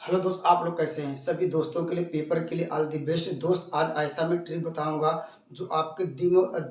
Hello दोस्त, आप लोग कैसे हैं? सभी दोस्तों के लिए पेपर के लिए ऑल द बेस्ट। दोस्त, आज ऐसा मैं ट्रिक बताऊंगा जो आपके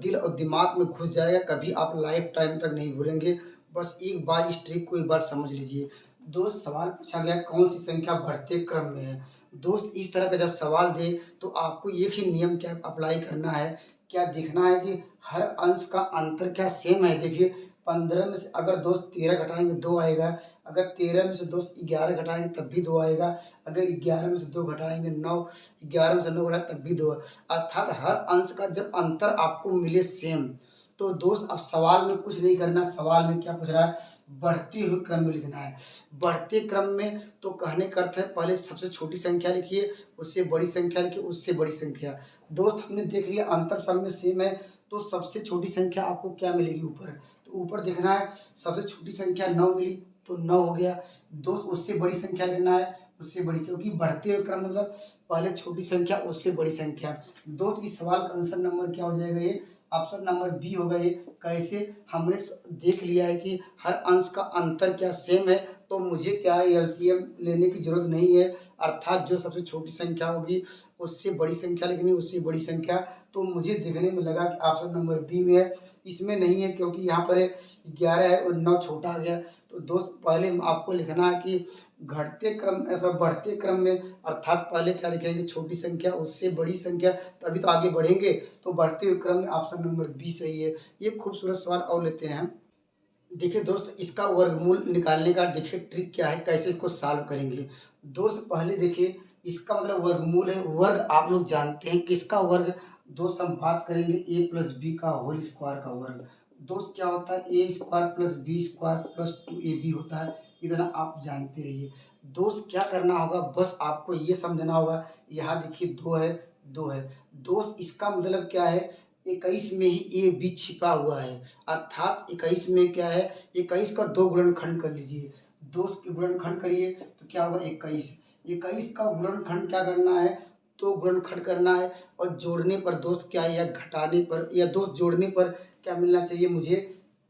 दिल और दिमाग में घुस जाएगा। कभी आप लाइफ टाइम तक नहीं भूलेंगे। बस एक बार इस ट्रिक को एक बार समझ लीजिए। दोस्त, सवाल पूछा गया कौन सी संख्या बढ़ते क्रम में है। दोस्त, इस तरह का जब सवाल दे तो आपको एक ही नियम क्या अप्लाई करना है। क्या देखना है कि हर अंश का अंतर क्या सेम है। देखिए, 15 में से अगर दोस्त 13 घटाएंगे 2 आएगा। अगर 13 में से दोस्त 11 घटाएँगे तब भी 2 आएगा। अगर 11 में से 2 घटाएँगे 9, 11 में से 9 घटाएँ तब भी 2। अर्थात हर अंश का जब अंतर आपको मिले सेम, तो दोस्त अब सवाल में कुछ नहीं करना। सवाल में क्या पूछ रहा है? बढ़ते हुए क्रम में लिखना है। बढ़ते क्रम में तो कहने का अर्थ है पहले सबसे छोटी संख्या लिखिए, उससे बड़ी संख्या लिखिए, उससे बड़ी संख्या। दोस्त, हमने देख लिया अंतर सब में सेम है, तो सबसे छोटी संख्या आपको क्या मिलेगी ऊपर? तो ऊपर देखना है, सबसे छोटी संख्या 9 मिली तो 9 हो गया। दोस्त, उससे बड़ी संख्या लेना है, उससे बड़ी, क्योंकि बढ़ते हुए क्रम मतलब पहले छोटी संख्या उससे बड़ी संख्या। दोस्त, इस सवाल का आंसर नंबर क्या हो जाएगा? ये ऑप्शन नंबर बी होगा। ये कैसे? हमने देख लिया है कि हर अंश का अंतर क्या सेम है, तो मुझे क्या है एलसीएम लेने की जरूरत नहीं है। अर्थात जो सबसे छोटी संख्या होगी उससे बड़ी संख्या लिखनी, उससे बड़ी संख्या। तो मुझे देखने में लगा कि ऑप्शन नंबर बी में है। इसमें नहीं है क्योंकि यहाँ पर 11 है और 9 छोटा आ गया। तो दोस्त, पहले आपको लिखना है कि घटते क्रम ऐसा बढ़ते क्रम में, अर्थात पहले क्या लिखेंगे? छोटी संख्या उससे बड़ी संख्या, तभी तो आगे बढ़ेंगे। तो बढ़ते हुए क्रम में ऑप्शन नंबर बी सही है। ये खूबसूरत सवाल और लेते हैं हम। देखिए दोस्त, इसका वर्गमूल निकालने का देखिए ट्रिक क्या है, कैसे इसको सॉल्व करेंगे। दोस्त, पहले देखिए, इसका मतलब वर्गमूल है। वर्ग आप लोग जानते हैं किसका वर्ग? दोस्त, हम बात करेंगे ए प्लस बी का होल स्क्वायर का वर्ग। दोस्त, क्या होता है? A square plus b square plus 2ab होता है। इतना आप जानते रहिए। दोस्त, क्या करना होगा? बस आपको ये समझना होगा। यहाँ देखिए 2 है, 2 है। दोस्त, इसका मतलब क्या है? 21 में ही ए बी छिपा हुआ है। अर्थात 21 में क्या है? 21 का 2 गुणनखंड कर लीजिए। दोस्त, के गुणनखंड करिए तो क्या होगा? 21। 21 का गुणनखंड क्या करना है? 2 गुणनखंड करना है। और जोड़ने पर दोस्त क्या है, या घटाने पर, या दोस्त जोड़ने पर क्या मिलना चाहिए मुझे?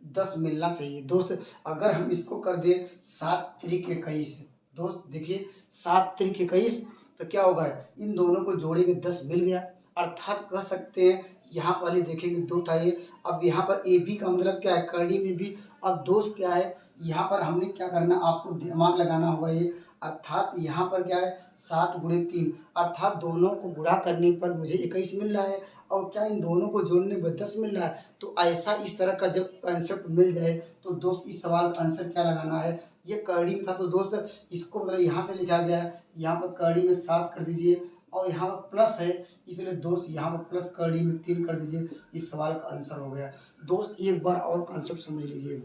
10 मिलना चाहिए। दोस्त, अगर हम इसको कर दें 7 त्रिक 21। दोस्त देखिए, 7 त्रिक 21 तो क्या होगा? इन दोनों को जोड़ेंगे 10 मिल गया। अर्थात कह सकते हैं, यहाँ पहले देखेंगे 2 था ये। अब यहाँ पर ए बी का मतलब क्या है? करड़ी में भी। अब दोस्त क्या है, यहाँ पर हमने क्या करना, आपको दिमाग लगाना होगा ये। अर्थात यहाँ पर क्या है? 7 गुणे 3, अर्थात दोनों को गुणा करने पर मुझे 21 मिल रहा है। और क्या इन दोनों को जोड़ने पर 10 मिल रहा है। तो ऐसा इस तरह का जब कंसेप्ट मिल जाए तो दोस्त इस सवाल का आंसर क्या लगाना है? ये करड़ी में था तो दोस्त इसको मतलब यहाँ से लिखा गया है, यहाँ पर करड़ी में 7 कर दीजिए, और यहाँ पर प्लस है, इसलिए दोस्त यहाँ पर प्लस करड़ी में 3 कर दीजिए। इस सवाल का आंसर हो गया। दोस्त, एक बार और कॉन्सेप्ट समझ लीजिए।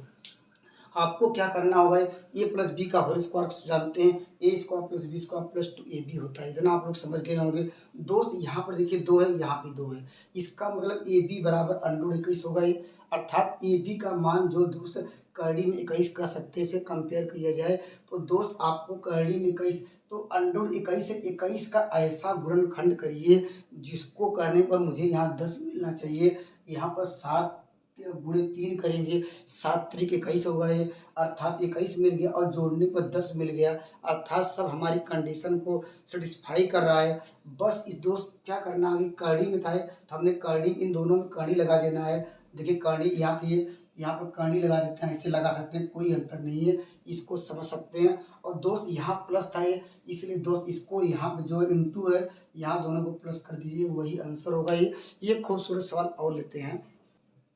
आपको क्या करना होगा? ए प्लस बी का होल स्क्वायर जानते हैं, a square plus b square plus 2ab होता है। इतना आप लोग समझ गए होंगे। दोस्त, यहाँ पर देखिए 2 है, यहाँ भी 2 है। इसका मतलब ए बी बराबर अंडर 21 होगा ये। अर्थात ए बी का मान जो दोस्त करड़ी में 21 का 70 से कंपेयर किया जाए, तो दोस्त आपको करड़ी में 21, तो अंडर 21 से 21 का ऐसा गुणनखंड करिए जिसको करने पर मुझे यहाँ 10 मिलना चाहिए। यहाँ पर 7 गुणे 3 करेंगे, 7 त्रिक 21 होगा ये। अर्थात 21 मिल गया और जोड़ने पर 10 मिल गया। अर्थात सब हमारी कंडीशन को सेटिस्फाई कर रहा है। बस इस दोस्त क्या करना है, कड़ी में था तो हमने कड़ी, इन दोनों में कड़ी लगा देना है। देखिए कड़ी यहाँ थी, यहाँ पर कड़ी लगा देते हैं, ऐसे लगा सकते हैं, कोई अंतर नहीं है, इसको समझ सकते हैं। और दोस्त यहाँ प्लस था ये, इसलिए दोस्त इसको यहाँ पर जो इंटू है, यहाँ दोनों को प्लस कर दीजिए, वही आंसर होगा ये। ये खूबसूरत सवाल और लेते हैं।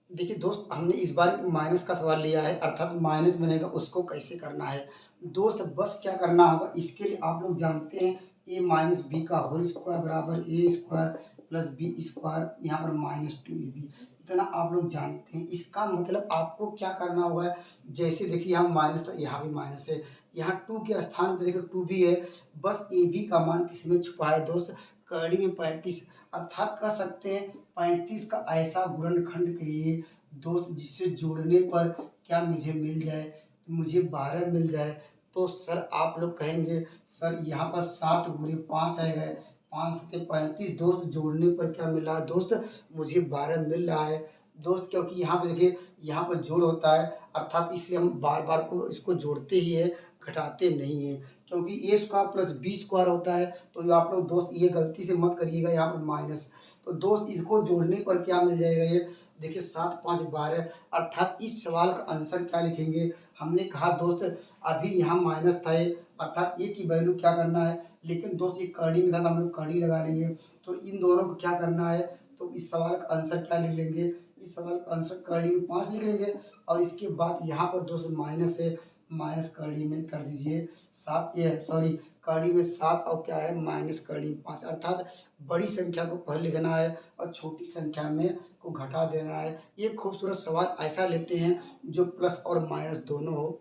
देखिए दोस्त, हमने इस बार माइनस का सवाल लिया है, अर्थात माइनस बनेगा उसको कैसे करना है। दोस्त, बस क्या करना होगा, इसके लिए आप लोग जानते हैं ए माइनस बी का होल स्क्वायर बराबर ए स्क्वायर प्लस बी स्क्वायर, यहाँ पर माइनस 2ab। इतना आप लोग जानते हैं। इसका मतलब आपको क्या करना होगा? जैसे देखिए यहाँ माइनस था, यहाँ भी माइनस है, यहाँ 2 के स्थान पर देखिए 2 भी है। बस ए बी का मान किसमें छुपा है दोस्त? कड़ी में 35। अर्थात कह सकते हैं 35 का ऐसा गुणनखंड करिए दोस्त जिससे जोड़ने पर क्या मुझे मिल जाए? तो मुझे 12 मिल जाए। तो सर आप लोग कहेंगे सर यहाँ पर 7 गुणे 5 आएगा, 5 सत्ते 35। दोस्त, जोड़ने पर क्या मिल रहा है दोस्त? मुझे 12 मिल रहा है। दोस्त, क्योंकि यहाँ पे देखिए यहाँ पर जोड़ होता है, अर्थात इसलिए हम बार बार को इसको जोड़ते ही है, घटाते नहीं हैं। क्योंकि ए स्क्वायर प्लस बी स्क्वायर होता है। तो ये आप लोग दोस्त ये गलती से मत करिएगा यहाँ पर माइनस। तो दोस्त इसको जोड़ने पर क्या मिल जाएगा, ये देखिए 7 5 12, अर्थात इस सवाल का आंसर क्या लिखेंगे। हमने कहा दोस्त अभी यहाँ माइनस था ये, अर्थात ए की वैल्यू क्या करना है, लेकिन दोस्त ये कड़ी में था तो हम लोग कड़ी लगा लेंगे। तो इन दोनों को क्या करना है, तो इस सवाल का आंसर क्या लिख लेंगे, इस सवाल का आंसर कड़ी में 5 लिख लेंगे। और इसके बाद यहाँ पर दोस्त माइनस है, माइनस कड़ी में कर दीजिए 7, ये सॉरी कड़ी में 7 और क्या है माइनस कड़ी में 5, अर्थात बड़ी संख्या को पहले लिखना है और छोटी संख्या में को घटा देना है। ये खूबसूरत सवाल ऐसा लेते हैं जो प्लस और माइनस दोनों हो।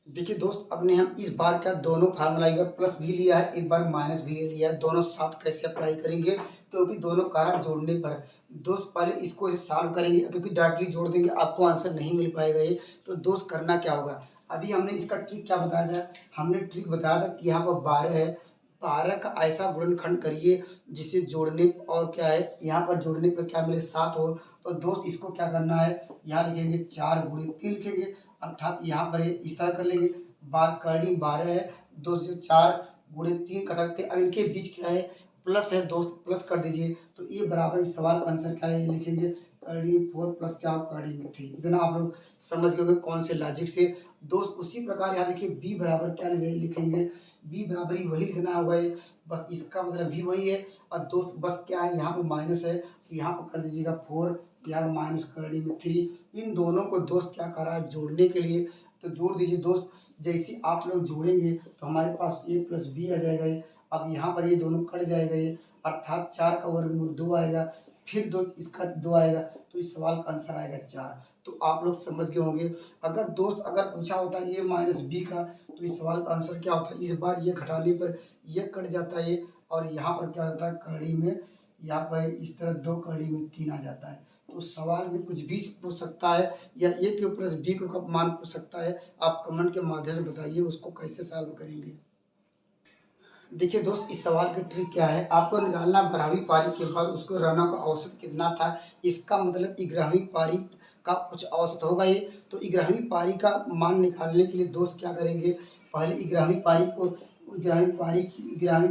देखिए दोस्त अपने हम इस बार का दोनों फार्मूला, एक बार प्लस भी लिया है एक बार माइनस भी लिया है, दोनों साथ कैसे अप्लाई करेंगे, क्योंकि दोनों कारक जोड़ने पर दोस्त पहले इसको सॉल्व करेंगे, क्योंकि डायरेक्टली जोड़ देंगे आपको आंसर नहीं मिल पाएगा ये। तो दोस्त करना क्या होगा, अभी हमने इसका ट्रिक क्या बताया था, हमने ट्रिक बताया था कि यहाँ पर 12 है, 12 का ऐसा गुणनखंड करिए जिसे जोड़ने और क्या है यहाँ पर जोड़ने पर क्या मिले 7 हो। तो दोस्त इसको क्या करना है, यहाँ लिखेंगे 4 गुणे 3 लिखेंगे, अर्थात यहाँ पर ये इस तरह कर लेंगे, बार कड़ी 12 है, 2 से 4 गुणे 3 कर सकते हैं। अब इनके बीच क्या है प्लस है दोस्त, प्लस कर दीजिए। तो ये बराबर इस सवाल का आंसर क्या है, ये लिखेंगे कड़ी 4 प्लस क्या हो कड़ी में 3। इतना आप लोग समझ गए होंगे कौन से लॉजिक से। दोस्त उसी प्रकार यहाँ देखिए बी बराबर क्या लिखेंगे, बी बराबर ही वही लिखना होगा ये, बस इसका मतलब भी वही है। और दोस्त बस क्या है यहाँ पर माइनस है तो यहाँ पर कर दीजिएगा 4, यहाँ पर माइनस कड़ी में 3। इन दोनों को दोस्त क्या करा है जोड़ने के लिए, तो जोड़ दीजिए दोस्त। जैसे आप लोग जोड़ेंगे तो हमारे पास a प्लस बी आ जाएगा ये। अब यहाँ पर ये दोनों कट जाएगा ये, अर्थात 4 का वर्गमूल 2 आएगा, फिर दो इसका 2 आएगा, तो इस सवाल का आंसर आएगा 4। तो आप लोग समझ गए होंगे। अगर दोस्त अगर पूछा होता है a माइनस बी का, तो इस सवाल का आंसर क्या होता है, इस बार ये घटाने पर ये कट जाता है ये, और यहाँ पर क्या होता है कड़ी में, यहाँ पर इस तरह 2 कड़ी में 3 आ जाता है। तो सवाल में कुछ भी पूछ सकता है या ए के प्लस बी को कब मान पूछ सकता है, आप कमेंट के माध्यम से बताइए उसको कैसे सॉल्व करेंगे। देखिए दोस्त इस सवाल की ट्रिक क्या है, आपको निकालना 12वीं पारी के बाद उसको रनों का औसत कितना था। इसका मतलब 11वीं पारी का कुछ औसत होगा ये। तो 11वीं पारी का मान निकालने के लिए दोस्त क्या करेंगे, पहले 11वीं पारी को 11वीं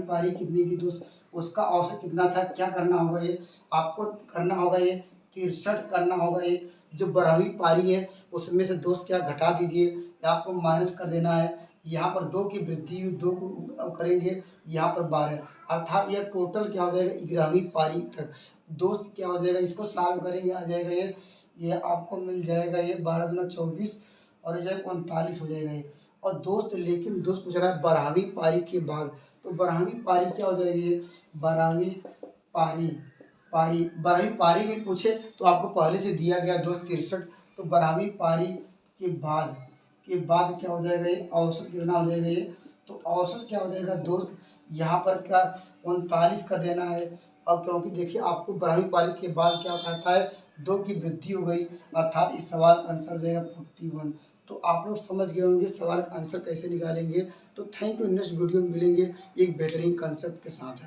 पारी कितनी की दोस्त, उसका औसत कितना था, क्या करना होगा ये आपको करना होगा ये 63 करना होगा ये। जो 12वीं पारी है उसमें से दोस्त क्या घटा दीजिए, आपको माइनस कर देना है। यहाँ पर 2 की वृद्धि 2 को करेंगे, यहाँ पर 12, अर्थात यह टोटल क्या हो जाएगा 11वीं पारी तक। दोस्त क्या हो जाएगा, इसको सॉल्व करेंगे आ जाएगा ये आपको मिल जाएगा ये 12 दूना 24 और ये 39 हो जाएगा ये। और दोस्त लेकिन दोस्त पूछ रहा है 12वीं पारी के बाद, तो 12वीं पारी क्या हो जाएगी ये 12वीं पारी 12वीं पारी में पूछे तो आपको पहले से दिया गया दोस्त 63। तो 12वीं पारी के बाद क्या हो जाएगा ये औसत कितना हो जाएगा ये, तो औसत क्या हो जाएगा दोस्त, यहाँ पर क्या 39 कर देना है। अब क्योंकि देखिए आपको 12वीं पारी के बाद क्या कहता है 2 की वृद्धि हो गई, अर्थात इस सवाल का आंसर हो जाएगा 41। तो आप लोग समझ गए होंगे सवाल का आंसर कैसे निकालेंगे। तो थैंक यू, नेक्स्ट वीडियो में मिलेंगे एक बेहतरीन कंसेप्ट के साथ।